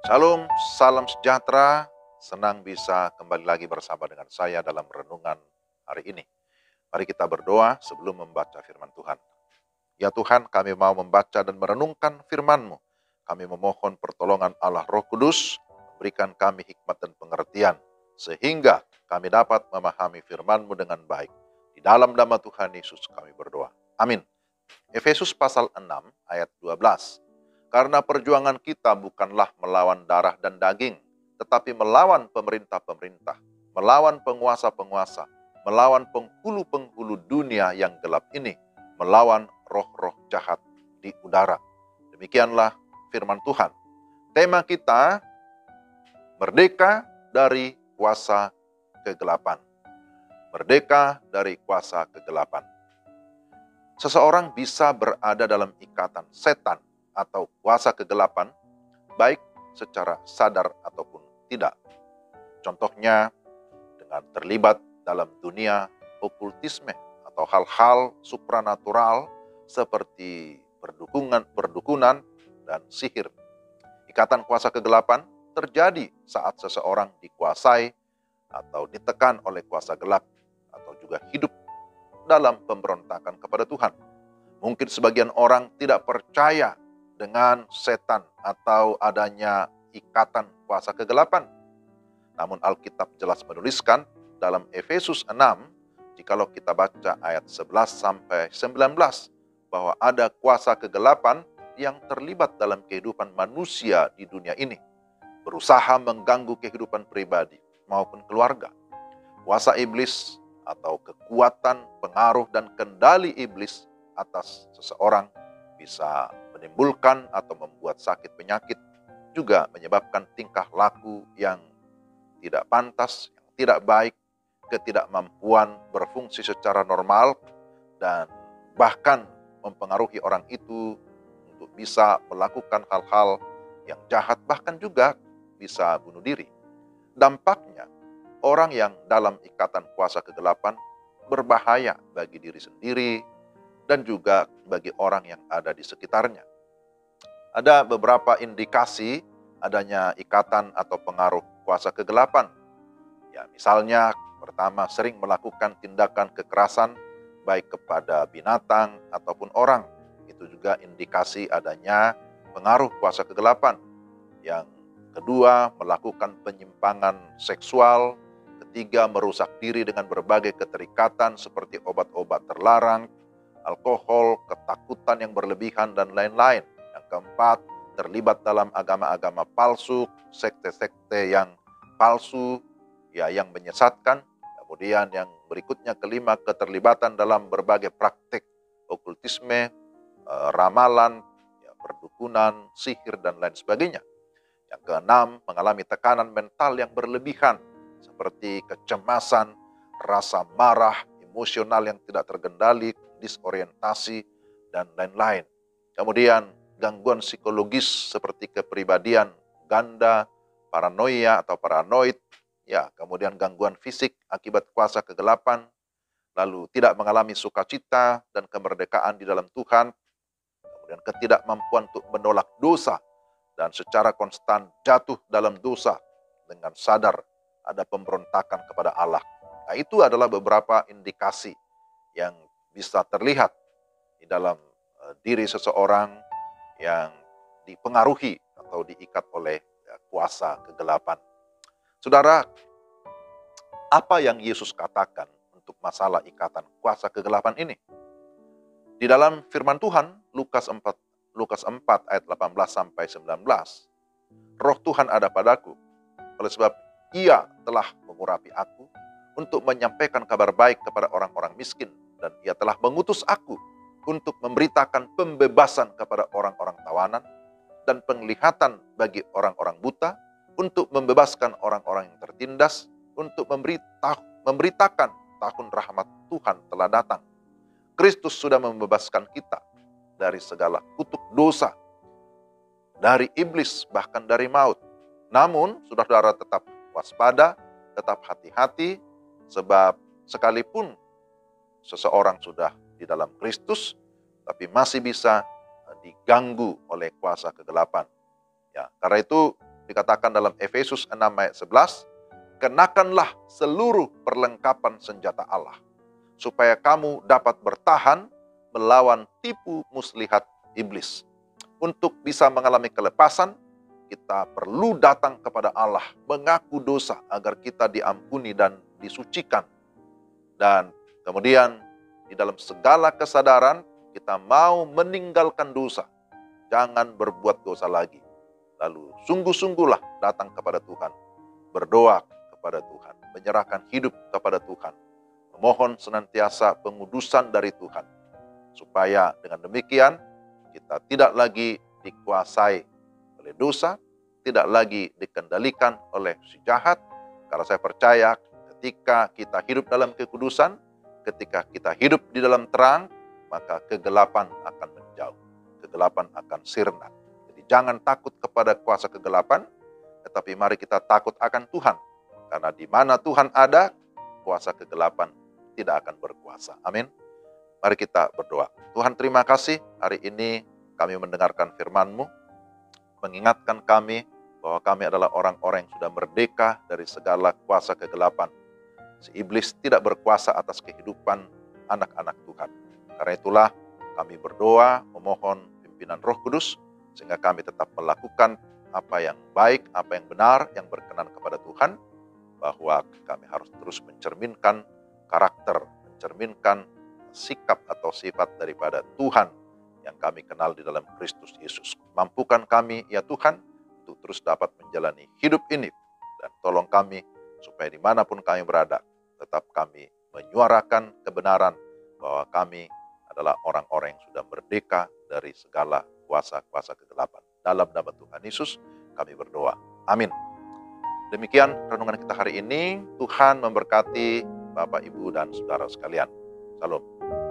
Shalom, salam sejahtera. Senang bisa kembali lagi bersama dengan saya dalam renungan hari ini. Mari kita berdoa sebelum membaca firman Tuhan. Ya Tuhan, kami mau membaca dan merenungkan firman-Mu. Kami memohon pertolongan Allah Roh Kudus, berikan kami hikmat dan pengertian, sehingga kami dapat memahami firman-Mu dengan baik. Di dalam nama Tuhan Yesus kami berdoa. Amin. Efesus pasal 6 ayat 12. Karena perjuangan kita bukanlah melawan darah dan daging, tetapi melawan pemerintah-pemerintah, melawan penguasa-penguasa, melawan penghulu-penghulu dunia yang gelap ini, melawan roh-roh jahat di udara. Demikianlah firman Tuhan. Tema kita, merdeka dari kuasa kegelapan. Merdeka dari kuasa kegelapan. Seseorang bisa berada dalam ikatan setan atau kuasa kegelapan, baik secara sadar ataupun tidak. Contohnya dengan terlibat dalam dunia okultisme atau hal-hal supranatural seperti perdukunan dan sihir. Ikatan kuasa kegelapan terjadi saat seseorang dikuasai atau ditekan oleh kuasa gelap atau juga hidup dalam pemberontakan kepada Tuhan. Mungkin sebagian orang tidak percaya dengan setan atau adanya ikatan kuasa kegelapan. Namun Alkitab jelas menuliskan dalam Efesus 6, jikalau kita baca ayat 11 sampai 19, bahwa ada kuasa kegelapan yang terlibat dalam kehidupan manusia di dunia ini, berusaha mengganggu kehidupan pribadi maupun keluarga. Kuasa iblis atau kekuatan, pengaruh, dan kendali iblis atas seseorang bisa menimbulkan atau membuat sakit penyakit, juga menyebabkan tingkah laku yang tidak pantas, yang tidak baik, ketidakmampuan berfungsi secara normal, dan bahkan mempengaruhi orang itu untuk bisa melakukan hal-hal yang jahat, bahkan juga bisa bunuh diri. Dampaknya, orang yang dalam ikatan kuasa kegelapan berbahaya bagi diri sendiri dan juga bagi orang yang ada di sekitarnya. Ada beberapa indikasi adanya ikatan atau pengaruh kuasa kegelapan. Ya, misalnya pertama, sering melakukan tindakan kekerasan baik kepada binatang ataupun orang. Itu juga indikasi adanya pengaruh kuasa kegelapan. Yang kedua, melakukan penyimpangan seksual. Ketiga, merusak diri dengan berbagai keterikatan seperti obat-obat terlarang, alkohol, ketakutan yang berlebihan, dan lain-lain. Yang keempat, terlibat dalam agama-agama palsu, sekte-sekte yang palsu, ya, yang menyesatkan. Kemudian yang berikutnya, kelima, keterlibatan dalam berbagai praktik okultisme, ramalan, ya, perdukunan, sihir, dan lain sebagainya. Yang keenam, mengalami tekanan mental yang berlebihan, seperti kecemasan, rasa marah, emosional yang tidak terkendali, disorientasi, dan lain-lain. Kemudian gangguan psikologis seperti kepribadian ganda, paranoia atau paranoid, ya, kemudian gangguan fisik akibat kuasa kegelapan, lalu tidak mengalami sukacita dan kemerdekaan di dalam Tuhan, kemudian ketidakmampuan untuk menolak dosa dan secara konstan jatuh dalam dosa dengan sadar ada pemberontakan kepada Allah. Nah, itu adalah beberapa indikasi yang bisa terlihat di dalam diri seseorang yang dipengaruhi atau diikat oleh kuasa kegelapan. Saudara, apa yang Yesus katakan untuk masalah ikatan kuasa kegelapan ini? Di dalam firman Tuhan, Lukas 4 ayat 18 sampai 19, Roh Tuhan ada padaku, oleh sebab Ia telah mengurapi aku untuk menyampaikan kabar baik kepada orang-orang miskin, dan Ia telah mengutus aku untuk memberitakan pembebasan kepada orang-orang tawanan dan penglihatan bagi orang-orang buta, untuk membebaskan orang-orang yang tertindas, untuk memberitakan tahun rahmat Tuhan telah datang. Kristus sudah membebaskan kita dari segala kutuk dosa, dari iblis, bahkan dari maut. Namun, saudara tetap waspada, tetap hati-hati, sebab sekalipun seseorang sudah di dalam Kristus, tapi masih bisa diganggu oleh kuasa kegelapan. Ya, karena itu Dikatakan dalam Efesus 6 ayat 11, kenakanlah seluruh perlengkapan senjata Allah, supaya kamu dapat bertahan melawan tipu muslihat iblis. Untuk bisa mengalami kelepasan, kita perlu datang kepada Allah, mengaku dosa agar kita diampuni dan disucikan. Dan kemudian di dalam segala kesadaran, kita mau meninggalkan dosa. Jangan berbuat dosa lagi. Lalu sungguh-sungguhlah datang kepada Tuhan, berdoa kepada Tuhan, menyerahkan hidup kepada Tuhan, memohon senantiasa pengudusan dari Tuhan, supaya dengan demikian kita tidak lagi dikuasai oleh dosa, tidak lagi dikendalikan oleh si jahat. Karena saya percaya ketika kita hidup dalam kekudusan, ketika kita hidup di dalam terang, maka kegelapan akan menjauh, kegelapan akan sirna. Jadi jangan takut kepada kuasa kegelapan, tetapi mari kita takut akan Tuhan. Karena di mana Tuhan ada, kuasa kegelapan tidak akan berkuasa. Amin. Mari kita berdoa. Tuhan, terima kasih hari ini kami mendengarkan firman-Mu, mengingatkan kami bahwa kami adalah orang-orang yang sudah merdeka dari segala kuasa kegelapan. Si iblis tidak berkuasa atas kehidupan anak-anak Tuhan. Karena itulah kami berdoa, memohon pimpinan Roh Kudus, sehingga kami tetap melakukan apa yang baik, apa yang benar, yang berkenan kepada Tuhan, bahwa kami harus terus mencerminkan karakter, mencerminkan sikap atau sifat daripada Tuhan yang kami kenal di dalam Kristus Yesus. Mampukan kami, ya Tuhan, untuk terus dapat menjalani hidup ini, dan tolong kami supaya dimanapun kami berada, tetap kami menyuarakan kebenaran bahwa kami adalah orang-orang yang sudah merdeka dari segala kuasa-kuasa kegelapan. Dalam nama Tuhan Yesus kami berdoa. Amin. Demikian renungan kita hari ini. Tuhan memberkati Bapak, Ibu, dan saudara sekalian. Salam.